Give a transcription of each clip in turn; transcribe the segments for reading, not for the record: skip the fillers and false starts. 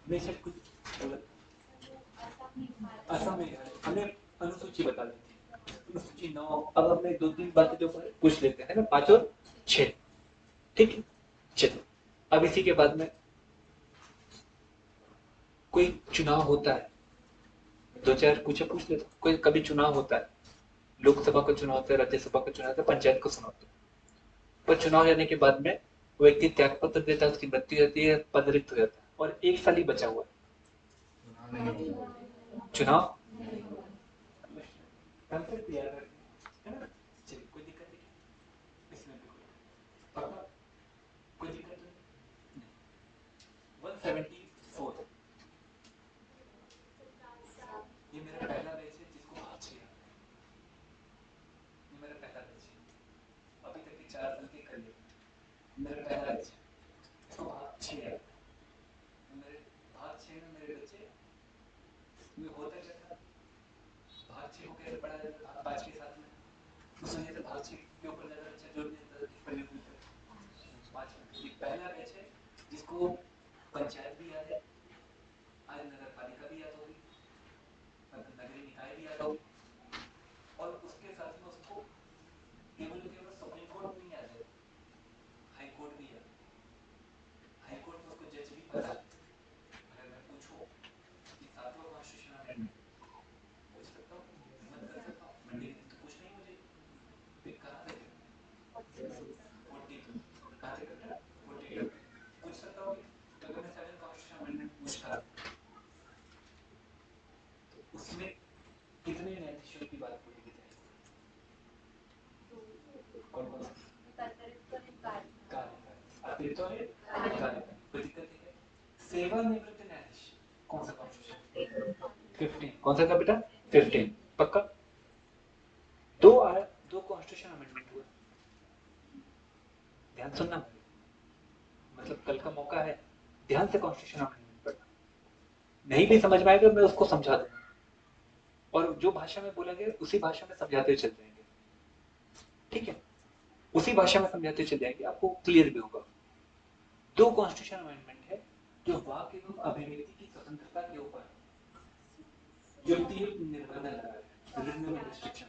हमेशा कुछ गलत। असम में हमें अनुसूची बता दी थी, अनुसूची 9। अब हमने 2-3 बातें जो पूछ लेते हैं ना, 5 और 6। ठीक है, चलो अब इसी के बाद में कोई चुनाव होता है, 2-4 कुछ पूछ लेते। कोई कभी चुनाव होता है, लोकसभा का चुनाव होता है, राज्यसभा का चुनाव होता है, पंचायत का चुनाव होता है। पर चुनाव जाने के बाद में वो व्यक्ति त्याग पत्र देता है, उसकी मृत्यु जाती है, पद रिक्त हो जाता है और 1 साल ही बचा हुआ है चुनाव। कंसेप्ट याद रखना है ना। चलिए कोई दिक्कत नहीं, इसमें भी कोई पक्का कोई दिक्कत नहीं। 174, ये मेरा पहला बैच है जिसको भाग 6 आता है। ये मेरा पहला बैच है, अभी तक के 4 साल के करियर में मेरा पहला बैच है, इसको भाग 6 आता है। मेरे भाग 6 में मेरे बच्चे में होता क्या था, भाग 6 को कैसे पढ़ा जाता था भाग 5 के साथ में, उस वजह से भाग 6 के ऊपर ज़्यादा बच्चा जोर नहीं देता था कि पढ़ने को मिलता है। 5 में ये पहला बैच है जिसको पंचायत भी याद है, आज नगर पालिका भी याद होगी, नगरीय निकाय भी याद होगी, और उसके साथ में उसको केवल सुप्रीम कोर्ट नहीं याद है, हाई कोर्ट भी याद है। हाई कोर्ट में उसको जज भी पता है। अगर मैं पूछूं कि 7वां कॉन्स्टिट्यूशन अमेंडमेंट पूछ सकता हूँ, हिम्मत कर सकता हूँ, मंडे के दिन तो पूछना ही मुझे। फिर कहाँ तक है, 42 कहाँ तक है, 42 पूछ सकता हूँ। तो अगर मैं 7 कॉन्स्टिट्यूशन अमेंडमेंट पूछता तो उसमें कितने न्यायाधीशों की बात बोली गई है, कौन कौन सी? अतिरिक्त और कार्यकारी, कोई दिक्कत नहीं है। सेवानिवृत्त न्यायाधीश कौन सा कॉन्स्टिट्यूशन? 15 कौन सा था बेटा, 15 पक्का। दो आया, 2 कॉन्स्टिट्यूशन अमेंडमेंट हुआ, ध्यान सुनना, मतलब कल का मौका है, ध्यान से कॉन्स्टिट्यूशन अमेंडमेंट पढ़ना। नहीं भी समझ में आएगा मैं उसको समझा दूंगा, और जो भाषा में बोला गया उसी भाषा में समझाते चल जाएंगे, ठीक है, उसी भाषा में समझाते चल जाएंगे, आपको क्लियर भी होगा। 2 कॉन्स्टिट्यूशन अमेंडमेंट है जो वाक एवं अभिव्यक्ति की स्वतंत्रता के ऊपर युक्तियुक्त निर्बंध लगा रहे हैं, रीजनेबल रिस्ट्रिक्शन।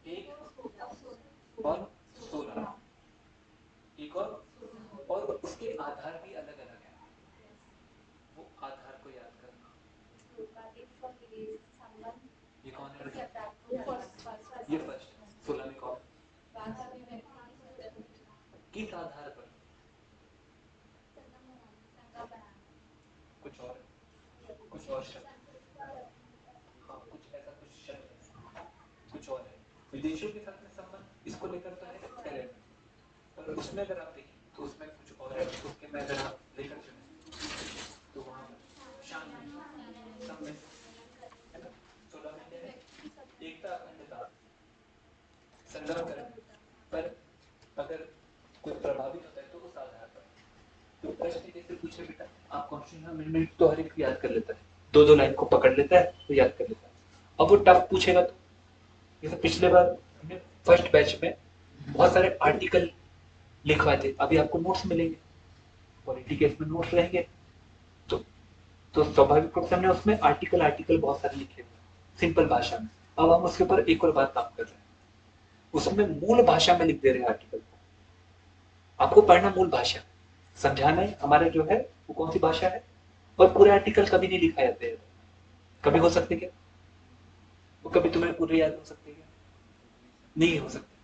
1 और 16, एक और उसके आधार भी अलग अलग है, वो आधार को याद करना। ये कौन है, ये फर्स्ट, 16 में कौन, किस आधार पर, कुछ और, कुछ और शब्द, हाँ कुछ ऐसा कुछ शब्द है, कुछ और है। विदेशों के साथ में संबंध इसको लेकर तो है पहले में, पर उसमें अगर आप देखें तो उसमें कुछ और है, उसके में अगर आप लेकर चलें तो वहाँ पर शांति समय है ना, 16 में क्या है, एकता अखंडता संग्राम करने पर अगर कोई प्रभावित होता है तो उस आधार पर। तो प्रश्न जैसे पूछे बेटा, आप कॉन्स्टिट्यूशन अमेंडमेंट तो हर एक याद कर लेता है, 2-2 लाइन को पकड़ लेता है तो याद कर लेता है। अब वो टफ पूछेगा तो, जैसे पिछले बार हमने फर्स्ट बैच में बहुत सारे आर्टिकल लिखवाए थे, अभी आपको नोट्स मिलेंगे, पॉलिटी केस में नोट्स रहेंगे, तो स्वाभाविक रूप से हमने उसमें आर्टिकल आर्टिकल बहुत सारे लिखे हुए सिंपल भाषा में। अब हम उसके ऊपर एक और बात काम कर रहे हैं, उसमें मूल भाषा में लिख दे रहे हैं आर्टिकल को, आपको पढ़ना मूल भाषा, समझाना हमारा जो है वो कौन सी भाषा है, और पूरे आर्टिकल कभी नहीं लिखा जाते हैं, कभी हो सकते क्या, वो कभी तुम्हें पूरे याद हो सकते क्या, नहीं हो सकते,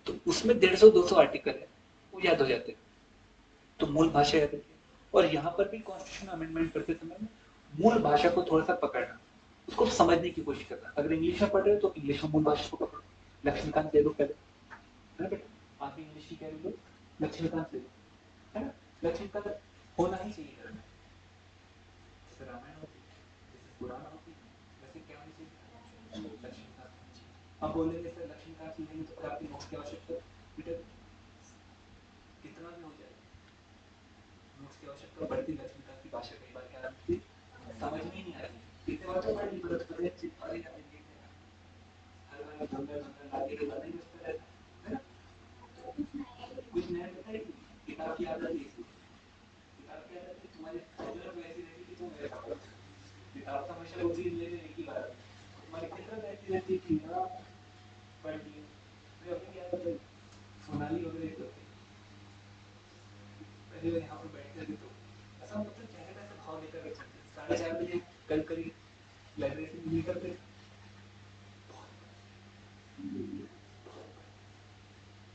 तो उसमें 150-200 आर्टिकल है, वो याद हो जाते हैं, तो मूल भाषा याद रखिए। और यहाँ पर भी कॉन्स्टिट्यूशन अमेंडमेंट करते समय मूल भाषा को थोड़ा सा पकड़ना, उसको समझने की कोशिश करना। अगर इंग्लिश में पढ़ रहे हो तो इंग्लिश में मूल भाषा को पकड़ो, लक्ष्मीकांत ले लो पहले, है ना बेटा, आप इंग्लिश की कह रहे हो, लक्ष्मीकांत ले लो, है ना, लक्ष्मीकांत होना ही चाहिए घर में, जैसे रामायण होती है, जैसे पुराण होती है, वैसे क्या होनी चाहिए, लक्ष्मीकांत होनी चाहिए। अब बोलेंगे सर लक्ष्मीकांत लिखेंगे तो फिर आपकी नोट्स की आवश्यकता, बेटा कितना भी हो जाए नोट्स की आवश्यकता बढ़ती, लक्ष्मीकांत की भाषा कई बार क्या आती समझ में ही नहीं आती, कितने बार तो पढ़ ली बस पता है अरे यार ये क्या, हर बार बंदर बंदर लाके तो बंदा ही बचता रहता है ना, कुछ नया बताएगी, किताब की आदत है, किताब की आदत है तुम्हारी फितरत वैसी रहती कि तुम वैसा करो। किताब का हमेशा वो चीज लेने एक ही बात है, तुम्हारी फितरत ऐसी रहती कि हाँ पढ़ लिया। मुझे अभी याद है सोनाली वगैरह एक होती पहले बार यहाँ पर बैठते थे तो ऐसा मतलब चेहरे में ऐसा भाव लेकर बैठते थे। 4:30 बजे कल करीब लाइब्रेरी से निकलते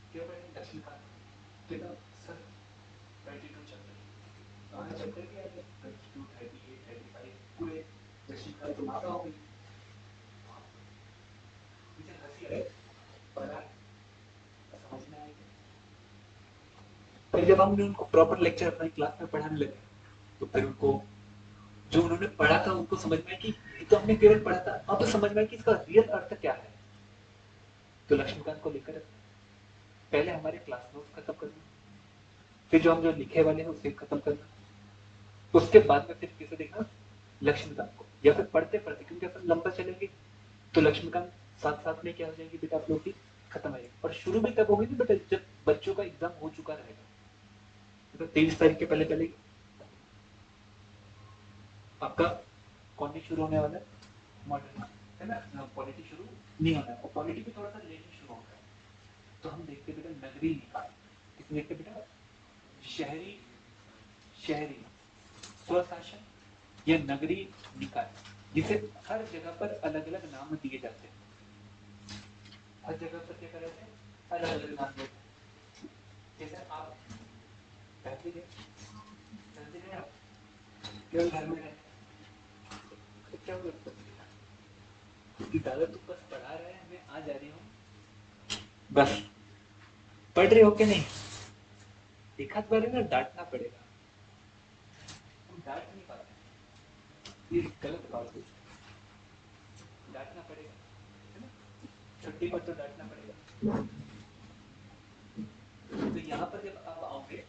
क्या पढ़े लक्ष्मीकांत किताब सर 22 चैप्टर हाँ चैप्टर भी आगे 22 38 35 पूरे लक्ष्मीकांत तो माता हो गई। मुझे हंसी आई पढ़ा समझ में आई। फिर जब हमने उनको प्रॉपर लेक्चर अपनी क्लास में पढ़ाने लगे तो फिर उनको जो उन्होंने पढ़ा था उनको समझ में आया कि ये तो हमने केवल पढ़ा था, अब तो समझ में आया कि इसका रियल अर्थ क्या है। तो लक्ष्मीकांत को लेकर पहले हमारे क्लास नोट्स खत्म करना, फिर जो हम जो लिखे वाले हैं उसे खत्म करना, उसके बाद में फिर किसे देखना लक्ष्मीकांत को, या फिर पढ़ते पढ़ते क्योंकि अपन लंबा चलेंगे तो लक्ष्मीकांत साथ साथ में क्या हो जाएगी बेटा आप लोग की खत्म आएगी। और शुरू भी तब होगी ना बेटा जब बच्चों का एग्जाम हो चुका रहेगा, तो 23 तारीख के पहले पहले आपका कौन शुरू होने वाला है मॉडर्न है ना, पॉलिटी शुरू नहीं होना है और पॉलिटी भी थोड़ा सा लेट ही शुरू होगा। तो हम देखते बेटा नगरी निकाय, किसे देखते बेटा शहरी शहरी स्वशासन या नगरी निकाय, जिसे हर जगह पर अलग अलग नाम दिए जाते हैं। हर जगह पर क्या करते हैं अलग अलग नाम देते हैं। जैसे आप रहते हैं आप केवल घर में रहते तो क्या होगा कि दादा तू बस पढ़ा रहे हैं मैं आ जा रही हूँ बस पढ़ रहे हो कि नहीं, एक आध बार ना डांटना पड़ेगा, हम डांट नहीं पाते ये गलत बात है, डांटना पड़ेगा है ना, छुट्टी पर तो डांटना पड़ेगा। तो यहाँ पर जब आप आओगे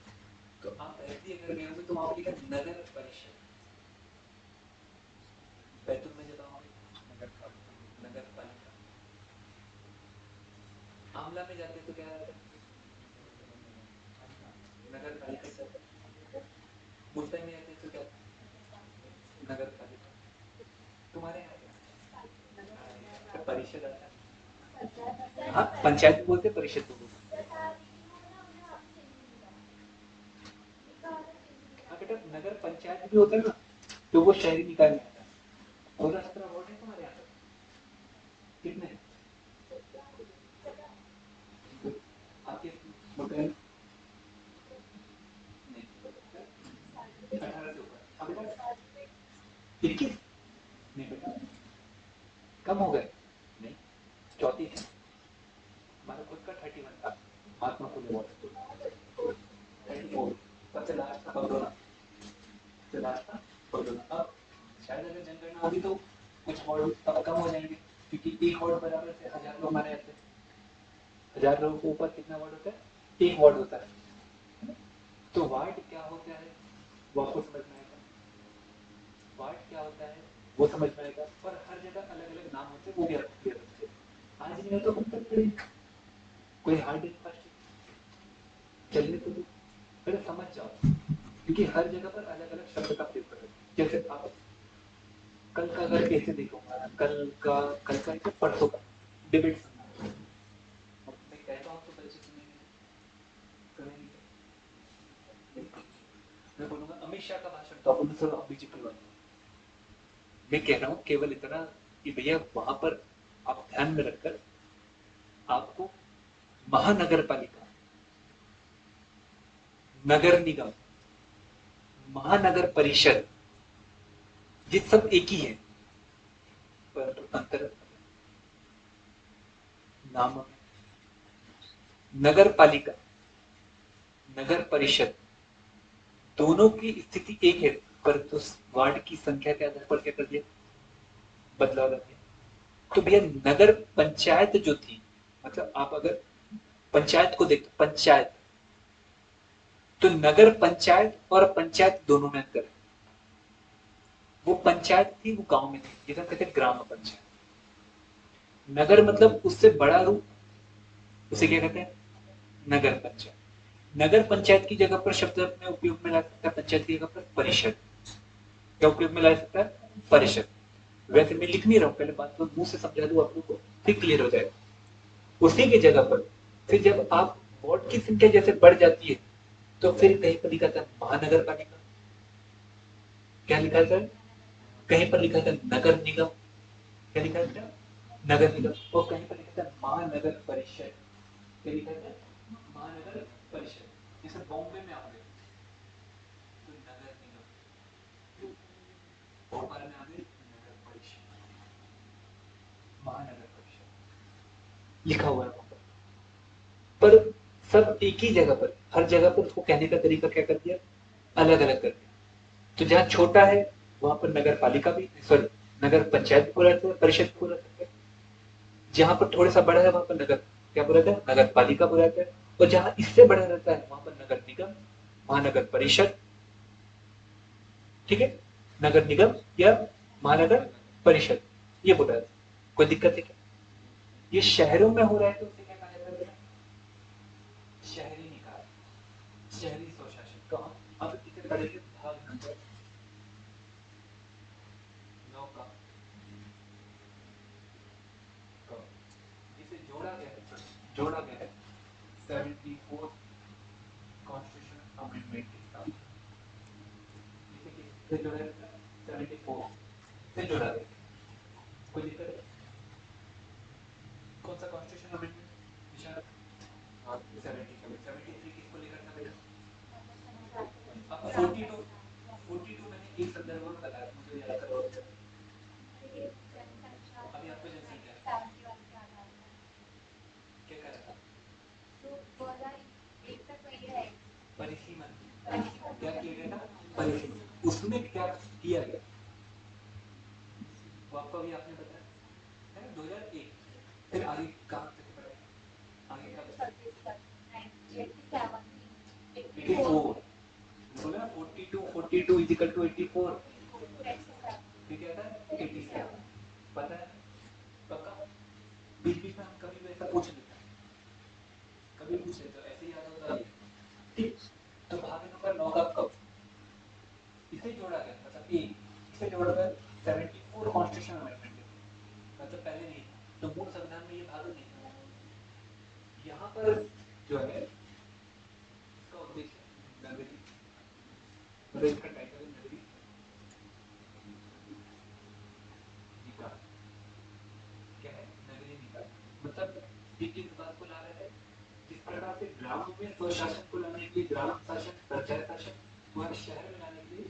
तो आप ऐसी अगर गए होंगे तो वहां लिखा नगर परिषद, बैतूल में जब आओगे नगर पालिका, आमला में जाते तो क्या रहता है नगर पालिका, मुल्तान में जाते तो क्या नगर पालिका, तुम्हारे यहाँ परिषद आता है हाँ पंचायत बोलते परिषद बोलते। हाँ बेटा नगर पंचायत भी होता है ना तो वो शहरी निकाय में आता है। 16-17 वार्ड है तुम्हारे यहाँ पर कितने आपके मुल्तान 18 से ऊपर 21 नहीं बेटा कम हो गए नहीं 34 है, हमारा खुद का 31 था महात्मा फुले वाला 34 सबसे लास्ट था बगरोला, सबसे लास्ट था बगरोला। अब शायद अगर जनगणना होगी तो कुछ वार्ड अब कम हो जाएंगे क्योंकि एक वार्ड बराबर से 1000 लोग मारे जाते हैं, 1000 लोगों के ऊपर कितना वार्ड होता है एक वार्ड होता है। तो वार्ड क्या होता है वो आपको समझ में आएगा, वार्ड क्या होता है वो समझ में आएगा और हर जगह अलग अलग नाम होते हैं वो भी आपको क्लियर होते हैं। आज नहीं हो तो हम तक पढ़ेंगे, कोई हार्ड एंड फास्ट चलने तो दो, पहले समझ जाओ क्योंकि हर जगह पर अलग अलग शब्द का प्रयोग करें। जैसे आप कल का अगर कैसे देखूंगा कल का एक परसों का डिबेट मैं कहता हूँ तो बच्चे सुनेंगे करेंगे, मैं बोलूंगा अमित शाह का भाषण तो अपन सब बीजेपी वाले, मैं कह रहा हूँ केवल इतना कि भैया वहां पर आप ध्यान में रखकर आपको महानगर पालिका नगर निगम महानगर परिषद ये सब एक ही है परंतु अंतर नाम में। नगर पालिका नगर परिषद दोनों की स्थिति एक है परंतु वार्ड की संख्या के आधार पर क्या कर दिया बदलाव ला दिया। तो भैया नगर पंचायत जो थी मतलब आप अगर पंचायत को देखते पंचायत तो नगर पंचायत और पंचायत दोनों में अंतर है। वो पंचायत थी वो गांव में थी जिसे कहते हैं ग्राम पंचायत, नगर मतलब उससे बड़ा रूप उसे क्या कहते हैं नगर पंचायत। नगर पंचायत की जगह पर शब्द में उपयोग में ला सकता है पंचायत की जगह पर परिषद। क्या उपयोग में ला सकता है? परिषद। वैसे मैं लिख नहीं रहा हूँ, पहले बात तो मुंह से समझा दूं आप लोगों को, फिर क्लियर हो जाएगा। उसी की जगह पर फिर जब आप वार्ड की संख्या जैसे बढ़ जाती है तो फिर कहीं पर लिखा था महानगर पालिका, क्या लिखा था? कहीं पर लिखा था नगर निगम, क्या लिखा था? नगर निगम। और कहीं पर लिखा था महानगर परिषद, क्या लिखा था? महानगर परिषद। जैसे बॉम्बे में आओगे तो नगर निगम, भोपाल में आओगे नगर परिषद, महानगर परिषद लिखा हुआ है वहां पर। सब एक ही जगह पर, हर जगह पर उसको कहने का तरीका क्या कर दिया? अलग अलग कर दिया। तो जहाँ छोटा है वहां पर नगर पालिका भी, सॉरी, नगर पंचायत पूरा परिषद पूरा सकते हैं। जहाँ पर थोड़ा सा बड़ा है वहां पर नगर क्या पूरा है? नगर पालिका पूरा है। और जहाँ इससे बड़ा रहता है वहां पर नगर निगम, महानगर परिषद, ठीक है, नगर निगम या महानगर परिषद, ये बोला है। कोई दिक्कत है क्या? ये शहरों में हो रहा है तो उसे क्या कहा जाता है? शहरी निकाय, शहरी स्वशासन। कहाँ? अब इसे पढ़ेंगे भाग नंबर 9 का, जिसे जोड़ा गया है, जोड़ा गया है 74 कॉन्स्टिट्यूशन अमेंडमेंट के साथ। जिसे किससे जोड़ा गया था? 74 से जोड़ा गया। कोई दिक्कत है? कौन सा कॉन्स्टिट्यूशन अमेंडमेंट विशाल? 73 किसको लेकर था बेटा? अब 42 मैंने एक संदर्भ में बताया, मुझे याद करो। अभी आपको जनसंख्या क्या कह रहा था? परिसीमन, क्या किया गया था? परिसीमन। उसमें क्या किया गया वो आपको अभी आपने बताया है ना, 2001। फिर आगे कहाँ तक पढ़ा? आगे का 84 बोला ना, 42 इज इक्वल टू 84। फिर क्या था? 87। पता है? पक्का? बीच बीच में हम कभी भी ऐसा पूछ लेते हैं, कभी पूछ लेते हैं, ऐसे याद होता है। ठीक। तो भाग नंबर 9 का कब इसे जोड़ा गया, मतलब ए इसे जोड़ा गया 74 कॉन्स्टिट्यूशन अमेंडमेंट, मतलब पहले नहीं था, तो मूल संविधान में ये भाग नहीं था। यहाँ पर जो है इसका उद्देश्य नगरी, मतलब इसका टाइटल है नगरी निकाय। क्या है? नगरी निकाय। मतलब ये किस बात को ला रहा है? जिस प्रकार से ग्रामों में स्वशासन को लाने के लिए ग्राम शासन, पंचायत शासन, वह शहर में लाने के लिए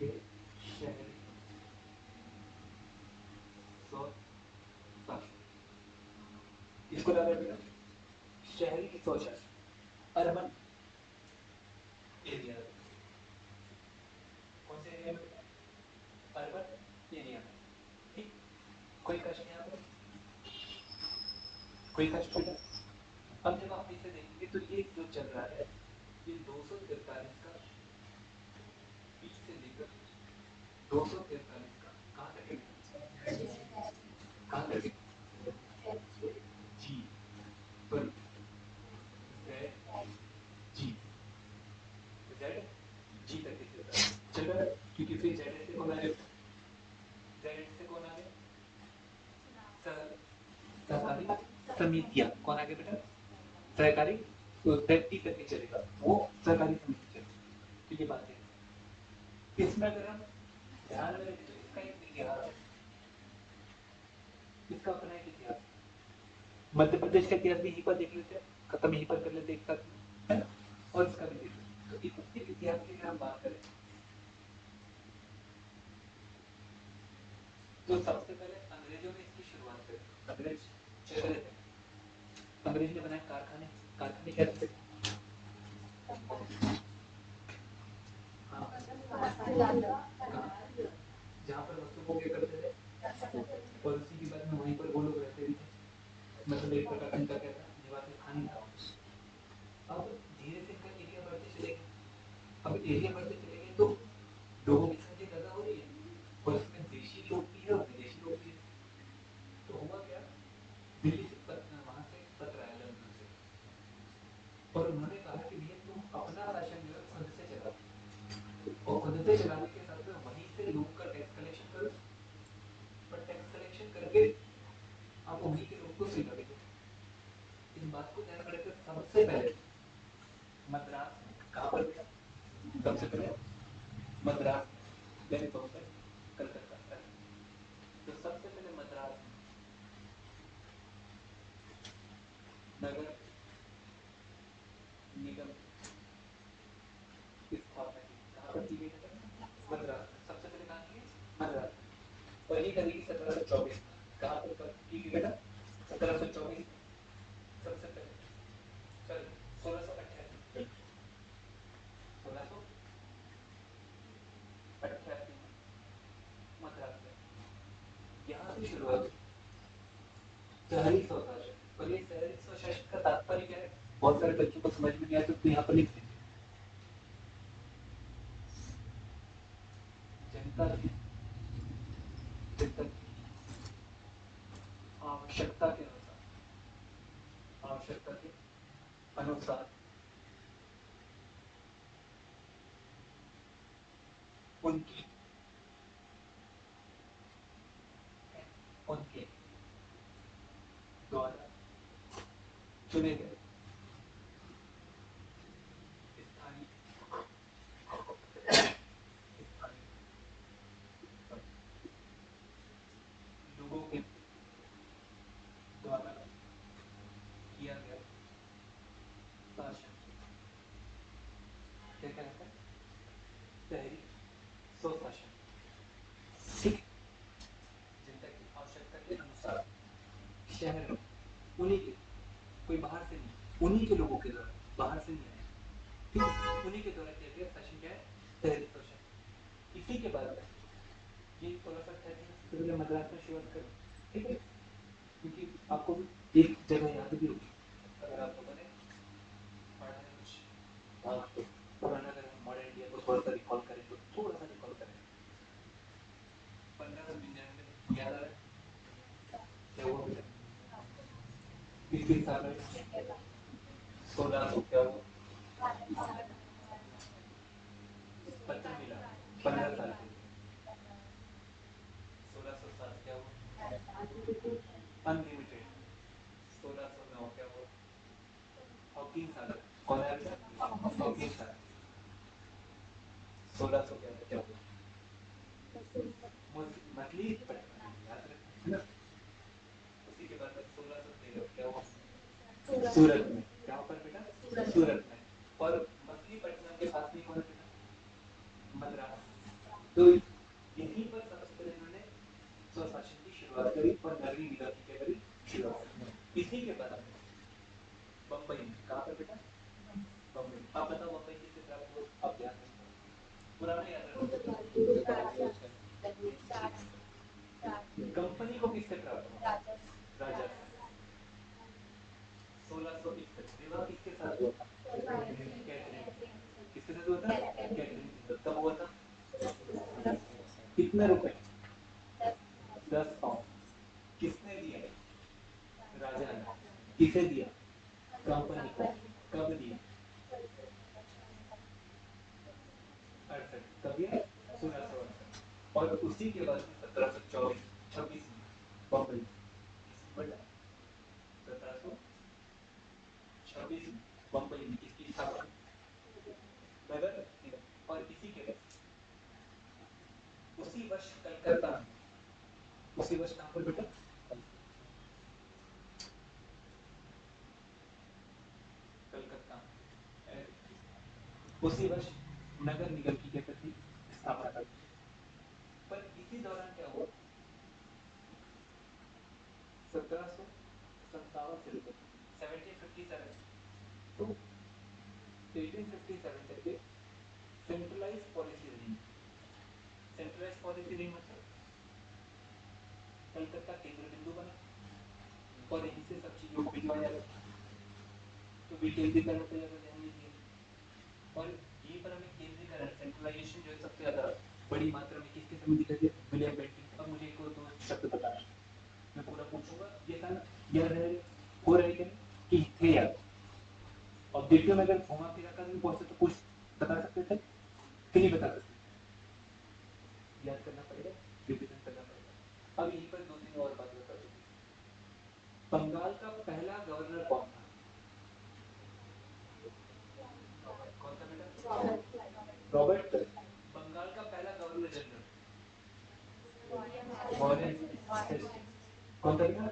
ये शहरी स्वशासन, इसको ला रहा है शहरी स्वशासन। अर्बन एरिया, कौन से एरिया में? अर्बन एरिया में। ठीक। कोई कष्ट यहाँ पर? कोई कष्ट बेटा? अब जब आप इसे देखेंगे तो ये जो चल रहा है ये 243 का, 20 से लेकर 243 का कहाँ तक है? कहाँ तक है? जी, सॉरी, जेड जी, जेड जी तक के चल रहा है। क्योंकि फिर जेड से कौन आ गया? जेड से कौन आ गया? सहकारी समितियां। कौन आ गया बेटा? सहकारी। तो जेड टी करके चलेगा, वो सहकारी समिति चलेगी। तो ये बात है। इसमें अगर हम ध्यान में रखें तो इसका एक इतिहास है, इसका अपना एक इतिहास। मध्य प्रदेश का इतिहास भी यहीं पर देख लेते हैं, खत्म यहीं पर कर लेते एक साथ, है ना? और इसका भी देख लेते। तो इसके इतिहास की अगर हम बात करें तो सबसे पहले अंग्रेजों ने इसकी शुरुआत करी। अंग्रेज चले थे, अंग्रेज ने बनाए कारखाने। कारखाने क्या थे? जहाँ पर वस्तु को क्या करते थे, और उसी के बाद में वहीं पर वो लोग रहते भी थे, मतलब एक प्रकार का इनका क्या था, निवास स्थान ही था। अब धीरे से इनका एरिया बढ़ते चले गए। अब एरिया बढ़ते चले गए तो लोगों की संख्या ज्यादा हो रही है, और इसमें देशी लोग भी है और विदेशी लोग भी है। तो हुआ क्या, दिल्ली से वहां से पत्र आया लंदन से, और उन्होंने कहा कि भैया खुद से चलाने के साथ में वहीं से लोगों का टैक्स कलेक्शन करो, पर टैक्स कलेक्शन करके आप वहीं के लोगों को स्वीकार करो। इस बात को ध्यान में रखकर सबसे पहले मद्रास में, कहाँ पर बेटा, सबसे पहले मद्रास में, यानी बम्बई, कलकत्ता, तो सबसे पहले मद्रास में नगर निगम की स्थापना की। कहाँ पर की गई बेटा, मद्रास में। सबसे पहले कहाँ की, मद्रास में। और ये करी गई 1724 में। कहाँ पर की गई बेटा, 1724 में। सबसे पहले सॉरी 1688 में मद्रास में यहाँ से शुरुआत हुई शहरी स्वशासन। और ये शहरी स्वशासन का तात्पर्य क्या है, बहुत सारे बच्चों को समझ में नहीं आता, तो यहाँ पर लिख देंगे जनता की आवश्यकता के अनुसार उनकी उनके द्वारा चुने गए स्थानीय लोगों के द्वारा किया गया शासन क्या कहलाता है, शहरी स्वशासन। ठीक, जनता की आवश्यकता के अनुसार शहर में उन्हीं के, कोई बाहर से नहीं, उन्हीं के लोगों के द्वारा, बाहर से नहीं आए, ठीक है, उन्हीं के द्वारा किया गया शासन क्या है, शहरी शासन। इसी के बाद ये 1688 से पहले मद्रास में शुरुआत करो, ठीक है, क्योंकि आपको एक जगह याद भी होगी, अगर आप लोगों ने पढ़ा है कुछ भाग तो पुराना, अगर हम मॉडर्न इंडिया को थोड़ा सा रिकॉल करें, तो थोड़ा सा रिकॉल करें, 1599 याद आ रहा है क्या हुआ बेटा, किस साल में 1600 क्या हुआ, पत्र मिला 15 साल के लिए, 1607 क्या हुआ, अनलिमिटेड, 1609 क्या हुआ, हॉकिंस आ गया, कौन आया बेटा, हॉकिंस आया, 1600 क्या हुआ, मछलीपट्टनम, याद रखना है ना। उसी के बाद 1613 क्या हुआ, सूरत में, कहाँ पर बेटा, सूरत में, और मछलीपट्टनम के पास में कौन है बेटा, मद्रास। तो यहीं पर सबसे पहले इन्होंने स्वशासन की शुरुआत करी और नगरीय निगम की क्या करी, शुरुआत। इसी के बाद में बम्बई में, कहाँ पर बेटा, बम्बई। अब बताओ बम्बई किससे प्राप्त हुआ, अब ध्यान रखना, पुराना याद रखना, कंपनी को किससे प्राप्त हुआ, राजा। 1661 विवाह किसके साथ हुआ था, कैथरीन, किसके साथ हुआ था, कैथरीन के साथ। कब हुआ था, कितने रुपए, 10 पाउंड। किसने दिया, राजा ने। किसे दिया, कंपनी को। कब दिया, 68, कब दिया, 1668। और उसी के बाद में 1724 में बम्बई, किसने बना, 1726 में बम्बई में किसकी स्थापना, नगर निगम। और इसी के उसी वर्ष कलकत्ता में, उसी वर्ष कहाँ पर बेटा, कलकत्ता में, उसी वर्ष नगर निगम की क्या करती, स्थापना करती। पर इसी दौरान क्या हुआ, 1757 से लेकर 1757 तो 1857 तक के सेंट्रलाइज पॉलिसी रही। सेंट्रलाइज पॉलिसी रही मतलब कलकत्ता केंद्र बिंदु बना और यहीं से सब चीजों को भिजवाया जाता। तो विकेंद्रीकरण पे ज्यादा ध्यान दीजिए, और यहीं पर हमें केंद्रीकरण, सेंट्रलाइजेशन जो है सबसे ज्यादा बड़ी मात्रा में किसके समय दिखाई दे, विलियम बेंटिंग। अब मुझे एक और दो शब्द बताना, मैं पूरा पूछूंगा, ये था याद है, हो रहा है क्या कि थे याद, ऑब्जेक्टिव में अगर घुमा फिरा कर भी पूछते तो कुछ बता सकते थे कि नहीं बता सकते, याद करना पड़ेगा, रिवीजन करना पड़ेगा। अब यहीं पर दो तीन और बात बता दूंगी। बंगाल का पहला गवर्नर कौन था? कौन था बेटा? रॉबर्ट। बंगाल का पहला गवर्नर जनरल वॉरेन। कौन था बेटा?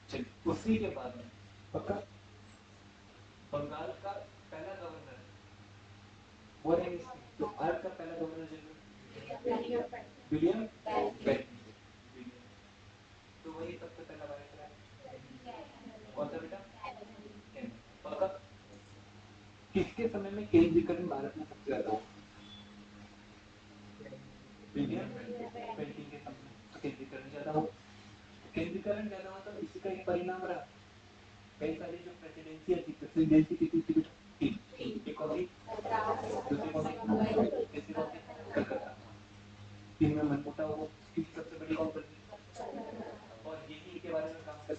चलिए, उसी के बाद में पक्का बंगाल का पहला गवर्नर वॉरेन। तो भारत का पहला गवर्नर जनरल विलियम बेंटिंक। तो वही सबसे पहला वायसराय कौन था बेटा? पक्का। किसके समय में केंद्रीकरण भारत में सबसे ज्यादा हुआ? विलियम बेंटिंक के समय में केंद्रीकरण ज्यादा हुआ। केंद्रीकरण ज्यादा हुआ तो इसी का एक परिणाम रहा, कई सारी जो प्रेसिडेंसी की थी तीन, एक और दूसरी कौन सी? तीसरी कौन सी? कलकत्ता। तीन में मनमुटाव हुआ, किसकी सबसे बड़ी कौन सी? और यही के बारे में काम कर।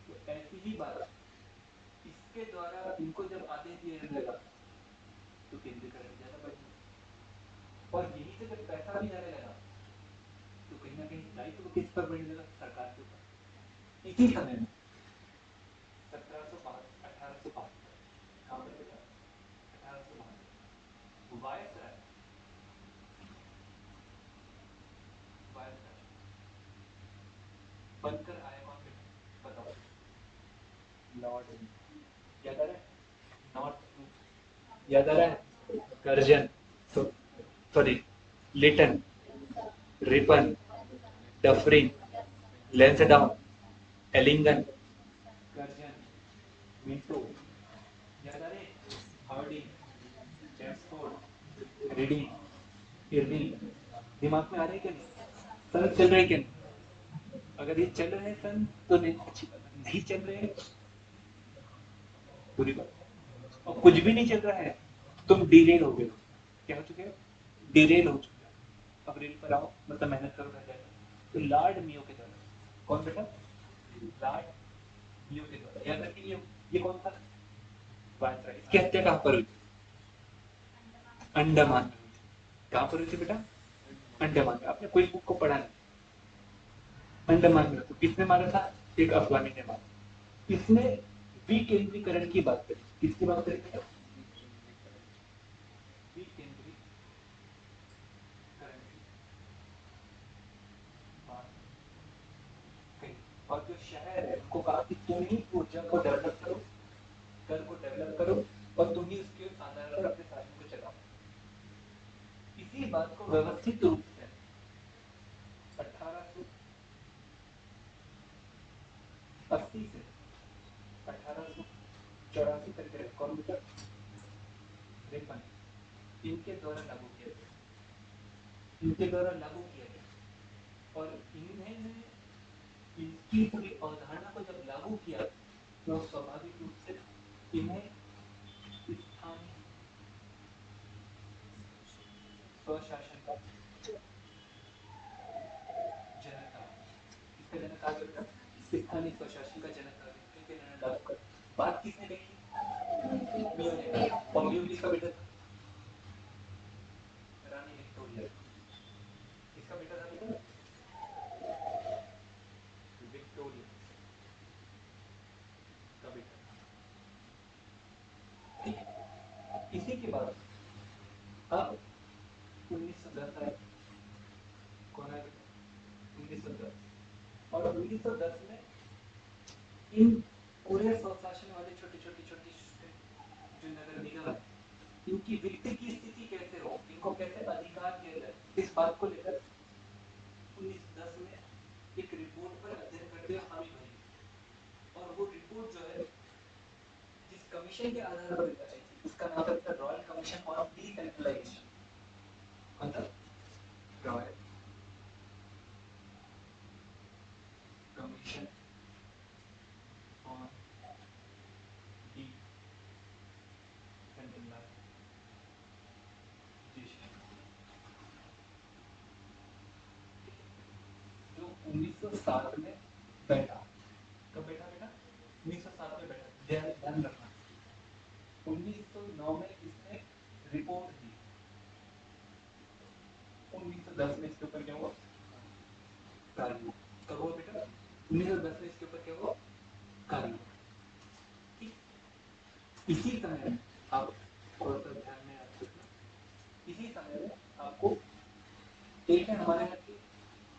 तो ऐसी ही बात, इसके द्वारा इनको जब आदेश दिया जाने लगा तो केंद्रीकरण ज्यादा बढ़ गया, और यही से जब पैसा भी जाने लगा तो कहीं ना कहीं दायित्व किस पर बढ़ने लगा? सरकार के ऊपर। इसी समय में 1772 1872 कहाँ पर बेटा? 1872 वायसराय बनकर आया कौन बेटा? बताओ। लॉर्ड। याद आ रहा है? नॉट याद आ रहा है? Curzon, sorry, Lytton, Ripon, Dufferin, Lansdowne, Elgin, Curzon, Minto. याद आ रहे? Hardinge, Chelmsford, Reading, Irwin. दिमाग में आ रहे क्या नहीं? सन चल रहे क्या नहीं? अगर ये चल रहे हैं सन तो नहीं, अच्छी बात है। नहीं चल रहे हैं बुरी बात। और कुछ भी नहीं चल रहा है, तुम डिरेल हो गए हो। क्या हो चुके हो? डिरेल हो चुके हो। अब रेल पर आओ, मतलब मेहनत करो रह जाएगा। तो लॉर्ड मियो के द्वारा, कौन बेटा? लॉर्ड मियो के द्वारा। याद रखिए, ये कौन था? वायसराय। इसकी हत्या कहाँ पर हुई? अंडमान में। कहाँ पर हुई थी बेटा? अंडमान में। आपने कोई बुक को पढ़ा नहीं? अंडमान में। तो किसने मारा था? एक अफगानी ने मारा। इसने विकेंद्रीकरण की बात करी। किसकी बात करी बेटा? विकेंद्रीकरण की बात कही। और जो शहर है उनको कहा कि तुम ही ऊर्जा को डेवलप करो, कर को डेवलप करो, और तुम ही उसके आधार पर अपने शासन को चलाओ। इसी बात को व्यवस्थित रूप से 1880 से 1884 तक के कौन बेटा? रिपन। इनके द्वारा लागू किया गया। इनके द्वारा लागू किया गया, और इन्होंने इनकी पूरी अवधारणा को जब लागू किया तो स्वाभाविक रूप से इन्हें स्थानीय स्वशासन का जनक कहा। किसका जनक कहा गया बेटा? स्थानीय स्वशासन का जनक कहा गया, क्योंकि इन्होंने लागू कर। बात किसने कही? मियो ने कही। और मियो किसका बेटा था? रानी विक्टोरिया। किसका बेटा था बेटा? विक्टोरिया का बेटा। ठीक है, इसी के बाद अब 1910 आया। कौन आया बेटा? 1910। और 1910 में इन पूरे स्वशासन वाले छोटे जो नगर निगम है, इनकी वित्त की स्थिति कैसे हो, इनको कैसे अधिकार दिया जाए, इस बात को लेकर 1910 में एक रिपोर्ट पर अध्ययन करते हुए हामी भरी। और वो रिपोर्ट जो है, जिस कमीशन के आधार पर आई थी, उसका नाम था रॉयल कमीशन ऑन डिसेंट्रलाइजेशन। मतलब रॉयल कमीशन ऑन डिसेंट्रलाइजेशन, जो 1907 में बैठा। कब बैठा बेटा? 1907 में बैठा। ध्यान रखना, 1909 में इसने रिपोर्ट दी। 1910 में इसके ऊपर क्या हुआ? कार्य हुआ। कब हुआ बेटा? 1910 में इसके ऊपर क्या हुआ? कार्य हुआ। ठीक, इसी समय आप थोड़ा सा ध्यान में आप रखना, इसी समय में आपको एक है हमारे यहाँ की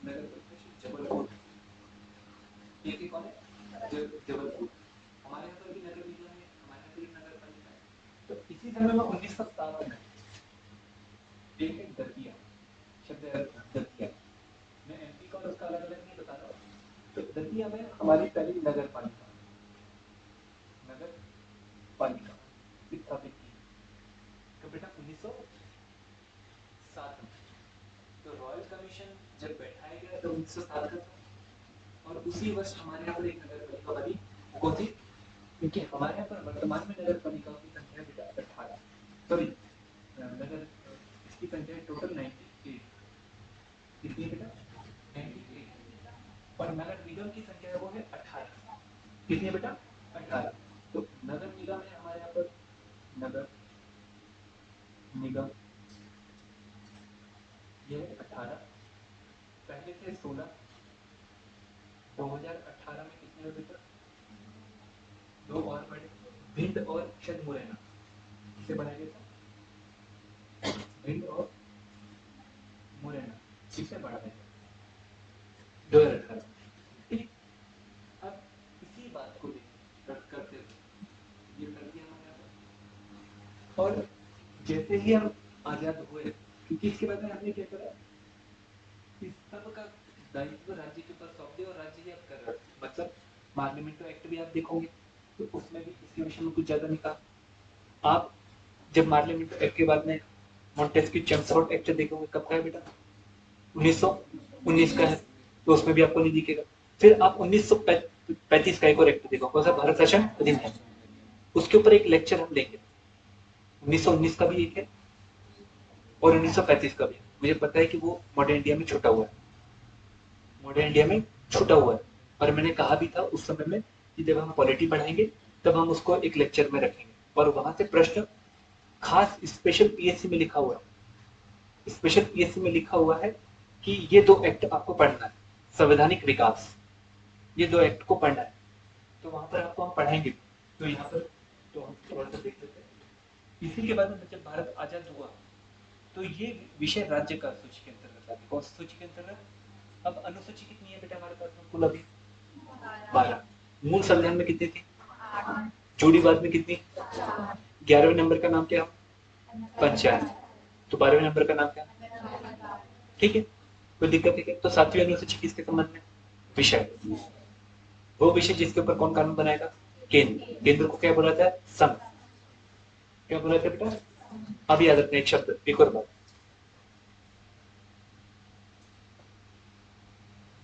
नगर परिषद जबलपुर, एक ही कौन है? जबलपुर। हमारे यहाँ पर भी नगर निगम है, हमारे यहाँ पर भी नगर पालिका है। तो इसी समय में 1907 में एक है दतिया, शब्द है दतिया। मैं एमपी का और उसका अलग अलग नहीं बता रहा हूँ। तो दतिया में हमारी पहली नगर पालिका स्थापित की। तो बेटा 1907 में तो रॉयल कमीशन जब बैठाया गया तो 1907 का था, और उसी वर्ष हमारे यहाँ पर एक नगर पालिका बनी। कौन सी? क्योंकि हमारे यहाँ पर वर्तमान में नगर पालिकाओं की संख्या बेटा 18, सॉरी नगर इसकी संख्या टोटल 98। कितनी बेटा? 98। और नगर निगम की संख्या वो है 18। कितनी बेटा? 18। तो नगर निगम है हमारे यहाँ पर, नगर निगम ये 18, पहले थे 16, 2018 में कितने हुए बेटा? 2 और बढ़े, भिंड और शद मुरैना, किसे बढ़ाया गया था? भिंड और मुरैना किसे बढ़ाया गया? 2018। ठीक, अब इसी बात को करते हुए ये कर दिया हमारे यहाँ पर। और जैसे ही हम आजाद हुए, क्योंकि इसके बाद में हमने क्या करा, इस सब का दायित्व राज्य के ऊपर सौंप दिया, और राज्य ये अब कर रहा है। मतलब पार्लियामेंट्री एक्ट भी आप देखोगे तो उसमें भी इसके विषय में कुछ ज्यादा नहीं कहा। आप जब पार्लियामेंट्री एक्ट के बाद में मॉन्टेस्क्यू चेम्सफोर्ड एक्ट देखोगे, कब का है बेटा? 1919 का है, तो उसमें भी आपको नहीं दिखेगा। फिर आप 1935 का एक और एक्ट देखो, कौन सा? भारत शासन अधिनियम। उसके ऊपर एक लेक्चर हम लेंगे। 1919 का भी एक है और 1935 का भी है। मुझे पता है कि वो मॉडर्न इंडिया में छुटा हुआ है, मॉडर्न इंडिया में छुटा हुआ है। और मैंने कहा भी था उस समय में कि जब हम पॉलिटी पढ़ाएंगे तब हम उसको एक लेक्चर में रखेंगे, और वहां से प्रश्न खास स्पेशल पीएससी में लिखा हुआ है, स्पेशल पीएससी में लिखा हुआ है कि ये 2 एक्ट आपको पढ़ना है, संवैधानिक विकास, ये 2 एक्ट को पढ़ना है। तो वहां पर आपको हम पढ़ाएंगे। तो यहाँ पर तो हम थोड़ा सा देख लेते हैं। इसी के बाद में जब भारत आजाद हुआ तो ये विषय राज्य का सूची के अंतर्गत आती है। कौन सी सूची के अंतर्गत? अब अनुसूची कितनी है बेटा हमारे पास में कुल? अभी 12। मूल संविधान में कितनी थी? जोड़ीवाद में कितनी? 11वें नंबर का नाम क्या? पंचायत। तो 12वें नंबर का नाम क्या? ठीक है, कोई दिक्कत है? तो 7वीं अनुसूची किसके संबंध में? विषय, वो विषय जिसके ऊपर कौन कानून बनाएगा? केंद्र। केंद्र को क्या बोला जाता है? संघ। क्या बोला जाता है बेटा? अब याद रखना एक शब्द, एक और बात,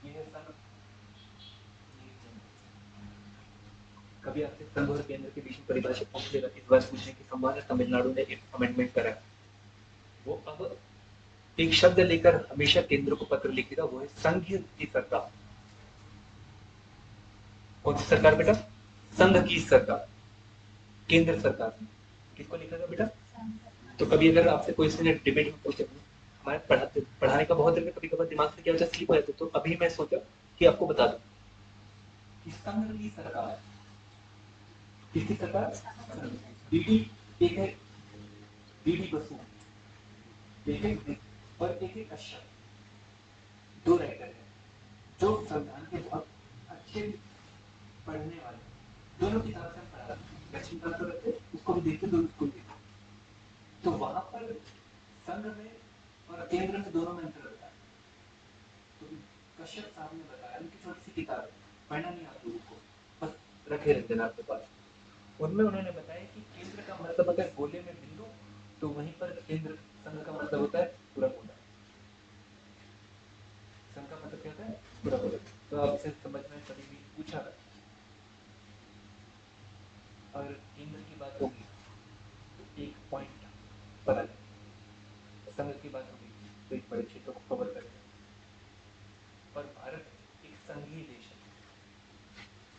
ये है संघ। कभी आपसे संघ और केंद्र के बीच में परिभाषा पूछेगा, इस बार पूछने की संभावना, तमिलनाडु ने एक अमेंडमेंट करा, वो अब एक शब्द लेकर हमेशा केंद्र को पत्र लिखेगा, वो है संघ की सरकार। कौन सी सरकार बेटा? संघ की सरकार, केंद्र सरकार। किसको लिखेगा बेटा? तो कभी अगर आपसे कोई से डिबेट में पूछे, हमारे पढ़ाने का बहुत कभी कभार दिमाग से क्या होता है, स्लिप हो जाता है, तो अभी मैं सोचा कि आपको बता दूं कि संघ की सरकार, किसकी सरकार? डीडी एक है, डीडी बसु, एक है, और एक है कश्यप, 2 राइटर हैं जो संविधान के बहुत अच्छे पढ़ने वाले, दोनों किताब से हम पढ़ा, लक्ष्मीकांत तो रहते उसको भी देखते, दोनों को देखते। तो वहां पर संघ में और केंद्र में दोनों में अंतर होता है। तो कश्यप साहब ने बताया, उनकी छोटी सी किताब है, पढ़ना नहीं आप लोगों को, बस रखे रहते हैं आपके पास। उनमें उन्होंने बताया कि केंद्र का मतलब अगर गोले में बिंदु, तो वहीं पर केंद्र, संघ का मतलब होता है पूरा गोला। संघ का मतलब क्या होता है? पूरा गोला। तो आपसे समझ में कभी भी पूछा अगर केंद्र की बात होगी तो एक पॉइंट पर आ जाए, संघ की बात होगी तो एक बड़े क्षेत्र को कवर करेगा। और भारत एक संघीय देश है।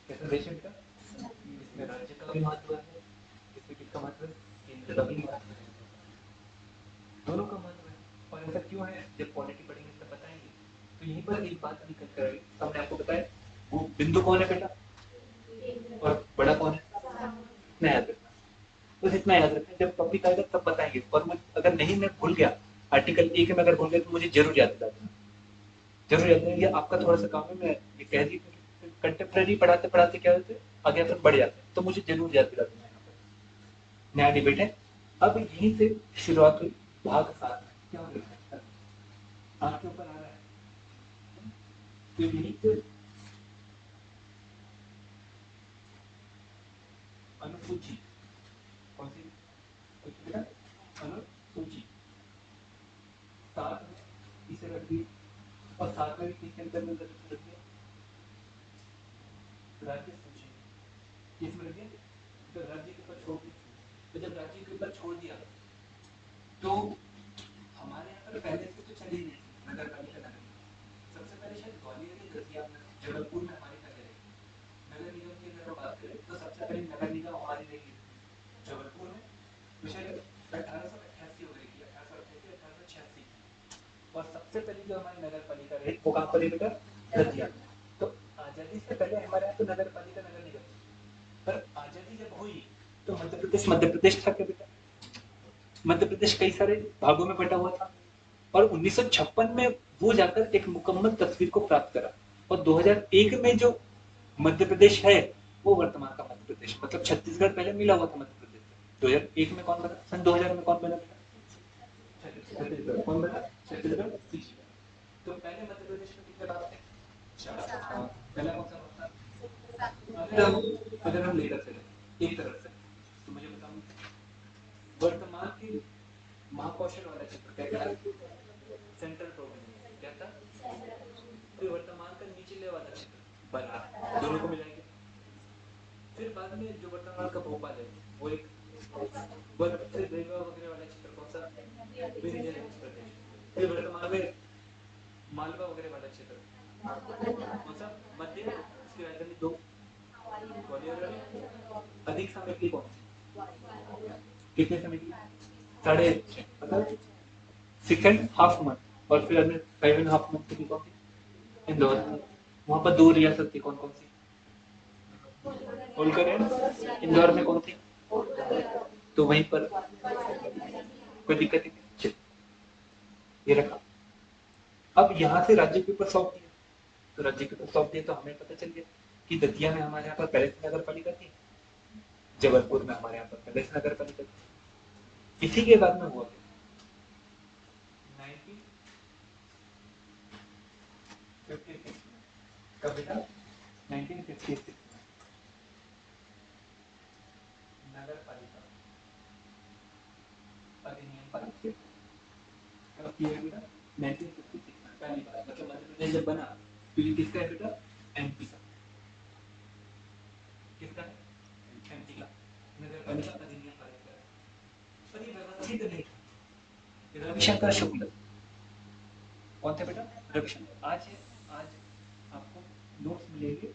कैसा देश है बेटा? इसमें राज्य का भी महत्व है, इसमें किसका महत्व है? केंद्र का भी महत्व है, दोनों का महत्व है। और और ऐसा क्यों है, जब क्वालिटी पढ़ेंगे तब बताएंगे। तो यहीं पर एक बात निकल कर आई, हमने आपको बताया वो बिंदु कौन है बेटा और बड़ा कौन है, इतना याद रखना, बस इतना याद रखना। जब टॉपिक आएगा तब बताएंगे, और मैं अगर नहीं मैं भूल गया आर्टिकल ए के में अगर भूल गया तो मुझे जरूर याद दिला देना, जरूर याद दिला। ये आपका थोड़ा सा काम है, मैं ये कह दी कंटेम्प्रेरी पढ़ाते पढ़ाते क्या होते आगे अपन बढ़ जाते हैं, तो मुझे जरूर याद दिला देना। यहाँ पर नया डिबेट है। अब यहीं से शुरुआत हुई भाग 7 में, क्या हो रहा है आपके ऊपर आ रहा है, तो यहीं से अनुसूची, कौन सी कुछ बेटा अनुसूची 7 में इसे रख दिए, और 7 में भी किसके अंदर में रख दिया, राज्य सूची, किसमें रख दिया, तो राज्य के ऊपर छोड़ दिया। तो जब राज्य के ऊपर छोड़ दिया तो हमारे यहाँ पर पहले से तो चली नहीं नगर पालिका नगर, सबसे पहले शायद ग्वालियर या दतिया में जबलपुर में हमारी पहले रही। नगर निगम की अगर बात करें तो सबसे पहले नगर निगम हमारी रही जबलपुर में, तो शायद 1888 वगैरह की, 1888 1886, और सबसे पहले जो हमारी नगर पालिका रही वो कहाँ पर है बेटा, दतिया। तो आजादी से पहले हमारे यहाँ तो नगर पालिका नगर निगम, पर आजादी जब हुई तो मध्य प्रदेश था क्या बेटा, मध्य प्रदेश कई सारे भागों में बटा हुआ था, और 1956 में वो जाकर एक मुकम्मल तस्वीर को प्राप्त करा, और 2001 में जो मध्य प्रदेश है वो वर्तमान का मध्य प्रदेश, मतलब छत्तीसगढ़ पहले मिला हुआ था मध्य प्रदेश से। 2001 में कौन बना, सन 2000 में कौन बना, छत्तीसगढ़ कौन बना, छत्तीसगढ़। तो पहले मध्य प्रदेश में कितने भाग थे, 4। पहला कौन सा भाग था, अगर हम लेकर चले एक तरफ से, तो मुझे बताओ वर्तमान के महाकौशल वाला क्षेत्र क्या था, सेंट्रल प्रोविंस क्या था, फिर वर्तमान का निचले वाला क्षेत्र बना, दोनों को मिलाएंगे। फिर बाद में जो वर्तमान का भोपाल है वो एक, फिर रेवा वगैरह वाला क्षेत्र कौन सा, विंध्य प्रदेश। फिर वर्तमान में मालवा वगैरह वाला क्षेत्र कौन सा, मध्य, उसकी राजधानी 2 ग्वालियर में। अधिक समय की कौन सी, कितने समय की, 6.5 मतलब 6.5 मंथ, और फिर 5.5 मंथ की कौन सी, इंदौर। वहां पर 2 रियासत थी, कौन कौन सी, होलकर एंड इंदौर में कौन थी, तो वहीं पर कोई दिक्कत नहीं, ये रखा। अब यहाँ से राज्य के ऊपर सौंप दिया, तो राज्य के ऊपर सौंप दिया तो हमें पता चल गया कि दतिया में हमारे यहाँ पर पहले से नगर पालिका थी, जबलपुर में हमारे यहाँ पर पहले से नगर पालिका थी। इसी के बाद में हुआ 1956 कब बेटा, 1956 नगर पालिका अधिनियम पारित किया, कब किया बेटा, 1956 में पहली बार, मतलब मध्य प्रदेश जब बना तो ये किसका है बेटा, एमपी का, किसका है, एमपी का नगर पालिका अधिनियम पारित किया। पर ये व्यवस्थित नहीं था, रविशंकर शुक्ल कौन थे बेटा, रविशंकर। आज आज आपको नोट्स मिलेंगे,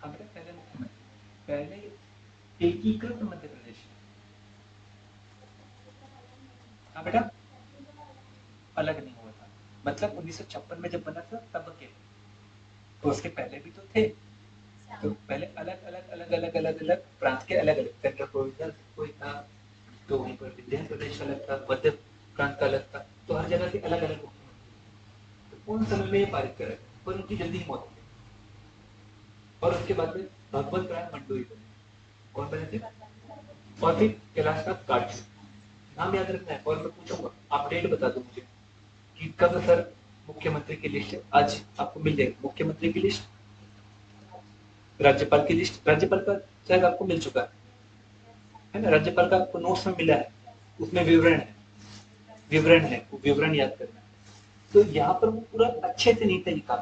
हम पहले मुख्यमंत्री, पहले एकीकृत मध्य प्रदेश, हाँ बेटा अलग नहीं हुआ था, मतलब 1956 में जब बना था तब के, तो उसके पहले भी तो थे, तो पहले अलग अलग अलग अलग अलग अलग प्रांत के अलग अलग सेंट्रल प्रोविंस कोई था, तो वहीं पर विंध्य प्रदेश अलग था, मध्य प्रांत का अलग था, तो हर जगह से अलग अलग मुख्यमंत्री, तो उन समय में ये पारित करे, पर उनकी जल्दी मौत हो गई, और उसके बाद में भगवंत राय मंडोई बने, कौन बने थे, और फिर कैलाशनाथ काटजू, नाम याद रखना है, और मैं पूछूंगा आप डेट बता दो मुझे कि कब सर मुख्यमंत्री की लिस्ट आज आपको मिल जाएगी, मुख्यमंत्री की लिस्ट, राज्यपाल की लिस्ट, राज्यपाल का शायद आपको मिल चुका है ना, राज्यपाल का आपको नोट्स में मिला है, उसमें विवरण है, विवरण है, वो विवरण याद करना है। तो यहाँ पर वो पूरा अच्छे से नहीं था लिखा,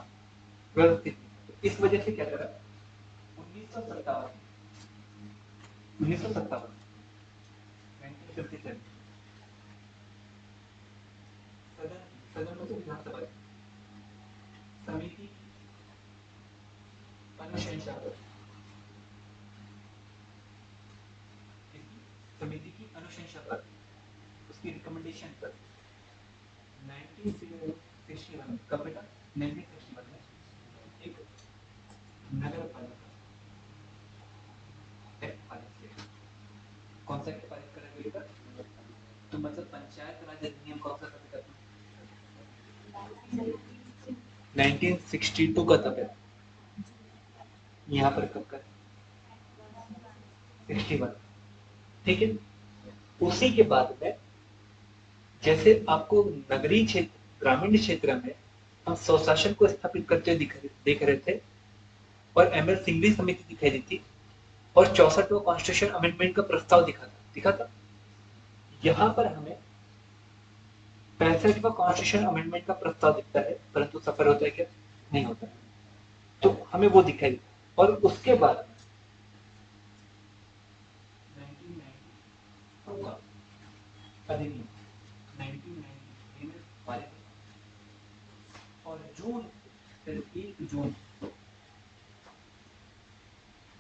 व्यवस्थित, तो इस वजह से क्या करा, 1957 1957 सदन, सदन मतलब विधानसभा समिति अनुशंसा पर, समिति की अनुशंसा पर, उसकी रिकमेंडेशन पर 1961 कब बेटा? 1961 में एक नगर पालिका एक्ट पारित किया। कौन सा एक्ट पारित करा गया बेटा? तो मतलब पंचायत राज अधिनियम कौन सा था बेटा? 1962 का था बेटा। यहाँ पर कब का? 61। ठीक है। उसी के बाद में जैसे आपको नगरीय क्षेत्र, ग्रामीण क्षेत्र में हम स्वशासन को स्थापित करते देख रहे थे और एमएल सिंघवी समिति दिखाई दी थी और 64वां कॉन्स्टिट्यूशन अमेंडमेंट का प्रस्ताव दिखा था। यहाँ पर हमें 65वां कॉन्स्टिट्यूशन अमेंडमेंट का प्रस्ताव दिखता है, परंतु सफल होता है क्या? नहीं होता है। तो हमें वो दिखाई देता और उसके बाद 1990 का अधिनियम 1993 में पारित और जून 1 जून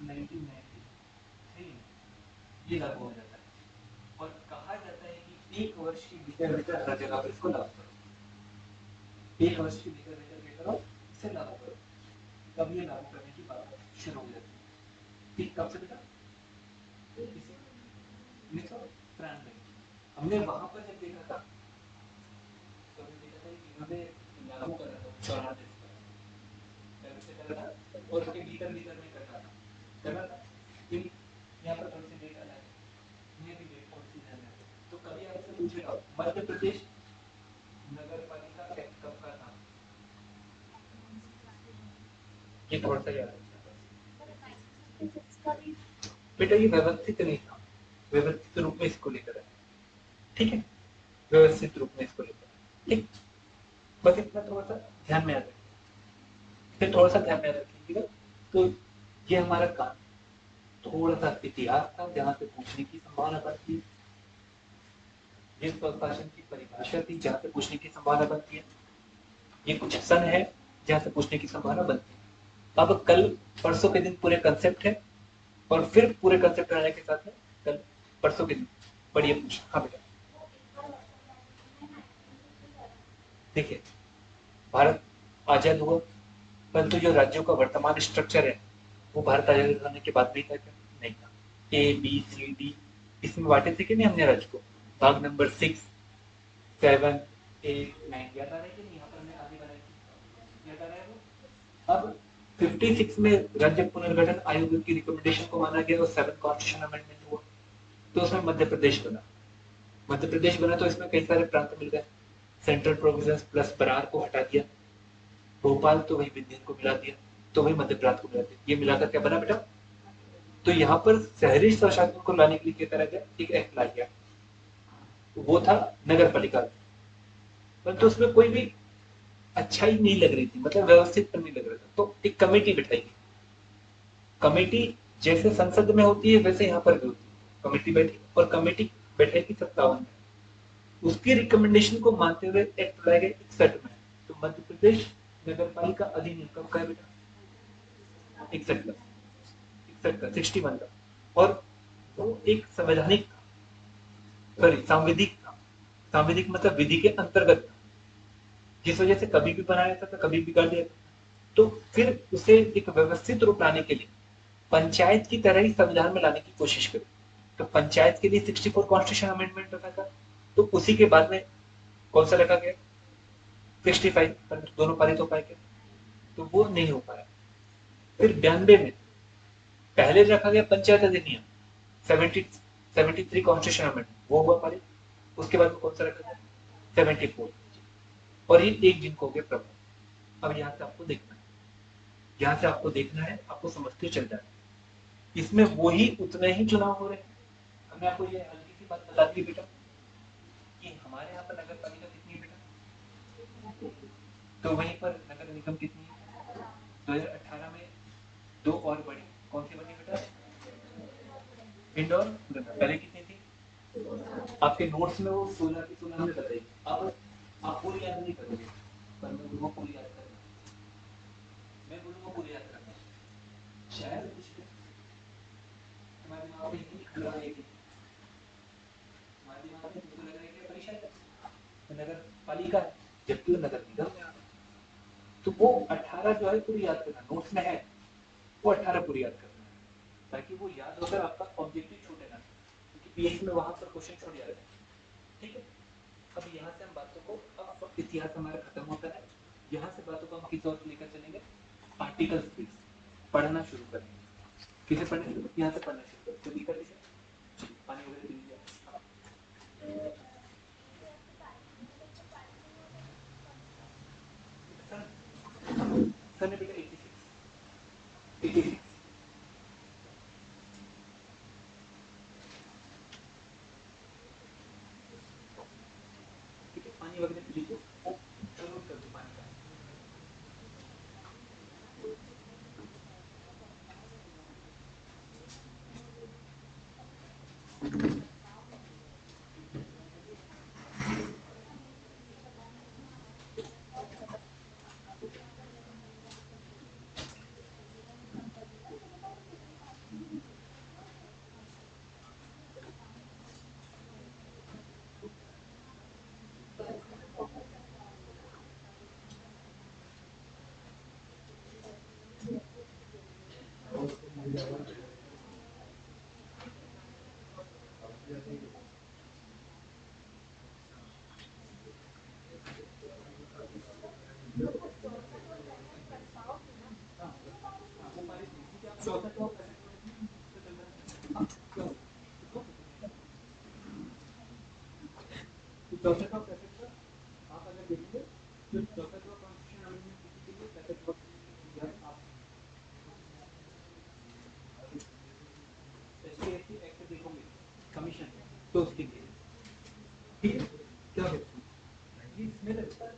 1993 ये लागू हो जाता है और कहा जाता है कि 1 वर्ष के भीतर हर जगह पर इसको लागू करो। 1 वर्ष के भीतर क्या करो? इसे लागू करो। तब ये लागू करने की बात शुरू हो जाती है। ठीक कब से बेटा? 1993 हमने वहां पर जब देखा था तो हमने देखा था कि इन्होंने लागू करा था 94 और उसके भीतर में करना था। यहाँ पर थोड़ी सी डेट अलग है, ये भी डेट थोड़ी सी ध्यान में। तो कभी आपसे पूछेगा मध्य प्रदेश नगर पालिका एक्ट कब का था? ये थोड़ा सा याद है बेटा, ये व्यवस्थित नहीं था, व्यवस्थित रूप में इसको लेकर है। ठीक है, व्यवस्थित रूप में इसको लेकर, ठीक, बस इतना थोड़ा सा ध्यान में याद रखिए, फिर थोड़ा सा ध्यान में याद रखिएगा। तो ये हमारा काम थोड़ा सा इतिहास था जहाँ से पूछने की संभावना बनती है, जिस प्रशासन की परिभाषा थी जहाँ से पूछने की संभावना बनती है, ये कुछ सन है जहाँ से पूछने की संभावना बनती है। अब कल परसों के दिन पूरे कंसेप्ट है और फिर पूरे कंसेप्ट आने के साथ में कल परसों के दिन पढ़िए पूछ। हाँ बेटा, देखिए भारत आजाद हुआ, परंतु जो राज्यों का वर्तमान स्ट्रक्चर है वो भारत आजाद होने के बाद भी था क्या? नहीं था। ए बी सी डी इसमें बांटे थे कि नहीं हमने राज्य को? भाग नंबर 6, 7, 8, 9 याद आ रहा है कि नहीं? यहाँ पर हमने कहानी बनाई थी, याद आ रहा है वो? अब 56 में राज्य पुनर्गठन आयोग की रिकमेंडेशन को माना गया और 7 कॉन्स्टिट्यूशन अमेंडमेंट हुआ, तो उसमें मध्य प्रदेश बना। मध्य प्रदेश बना तो इसमें कई सारे प्रांत मिल गए, सेंट्रल प्रोविंस प्लस बरार को हटा दिया, भोपाल तो वही विंध्य को मिला दिया, तो वही मध्य प्रांत को मिला दिया, ये मिलाकर क्या बना बेटा? तो यहाँ पर शहरी स्वशासन को लाने के लिए क्या करा गया? एक एक्ट ला गया, वो था नगर पालिका, परंतु उसमें कोई भी अच्छाई नहीं लग रही थी, मतलब व्यवस्थित नहीं लग रहा था, तो एक कमेटी बिठाई गई। कमेटी जैसे संसद में होती है वैसे यहाँ पर भी होती है, कमेटी बैठी और कमेटी बैठेगी 57 में, उसकी रिकमेंडेशन को मानते हुए एक्ट लाए गए 61 में। तो मध्य प्रदेश नगर पालिका अधिनियम कब का है बेटा? 61 का, 61 का, 61 का। और वो एक संवैधानिक था, सॉरी सांविधिक था। सांविधिक मतलब विधि के अंतर्गत था, जिस वजह से कभी भी बनाया था कभी बिगाड़ दिया था। तो फिर उसे एक व्यवस्थित रूप लाने के लिए पंचायत की तरह ही संविधान में लाने की कोशिश करी। तो पंचायत के लिए 64 कॉन्स्टिट्यूशन अमेंडमेंट रखा था, तो उसी के बाद में कौन सा रखा गया? 65, पर दोनों पारित हो पाए क्या? तो वो नहीं हो पाया। फिर 92 में पहले रखा गया पंचायत अधिनियम 73 कॉन्स्टिट्यूशन अमेंडमेंट, वो हुआ पारित। उसके बाद में कौन सा रखा गया? 74, और ये एक दिन को हो गया प्रभाव। अब यहाँ से आपको देखना है, यहाँ से आपको देखना है, आपको समझते चल जाना है, इसमें वही उतने ही चुनाव हो रहे हैं। हमने आपको ये हल्की सी बात बता दी बेटा कि हमारे यहाँ पर नगर पालिका कितनी है बेटा, तो वहीं पर नगर निगम कितनी है? 2018 में 2 और बड़ी, कौन सी बनी बेटा? इंदौर, पहले कितनी थी? आपके नोट्स में वो 16 की 16 हमने बताई। अब आप पूरी याद नहीं करोगे, पर मैं बोलूँगा पूरी याद करना, मैं बोलूँगा पूरी याद करना, शायद कुछ तुम्हारे दिमाग में नहीं खुल रहा है कि तुम्हारे दिमाग में तुमको लग रहा है कि परीक्षा नगर नगर पालिका है, जबकि वो नगर निगम में आता है। तो वो 18 जो है पूरी याद करना, नोट्स में है वो 18 पूरी याद करना है, ताकि वो याद होकर आपका ऑब्जेक्टिव छूटे ना, क्योंकि पीएच में वहां पर क्वेश्चन छूट जाते हैं। ठीक है, अब यहाँ से हम बातों को, अब इतिहास हमारा खत्म होता है, यहाँ से बातों को हम किस और लेकर चलेंगे, आर्टिकल्स बेस पढ़ना शुरू करेंगे। किसे पढ़ने शुरू, यहाँ से पढ़ना शुरू करें, तो दिक्कत है, पानी वगैरह पी लीजिए। सर ने बेटा 86 ठीक है, पानी वगैरह पी लीजिए, जरूर कर दो पानी का। चौसठ और पैंसठ का आप अगर देखेंगे जो चौसठ का कॉन्स्टिट्यूशन अमेंडमेंट किसी के लिए, पैंसठ का SC एक्ट देखोगे कमीशन, तो उसके लिए ठीक है क्या होगा ये इसमें लगता है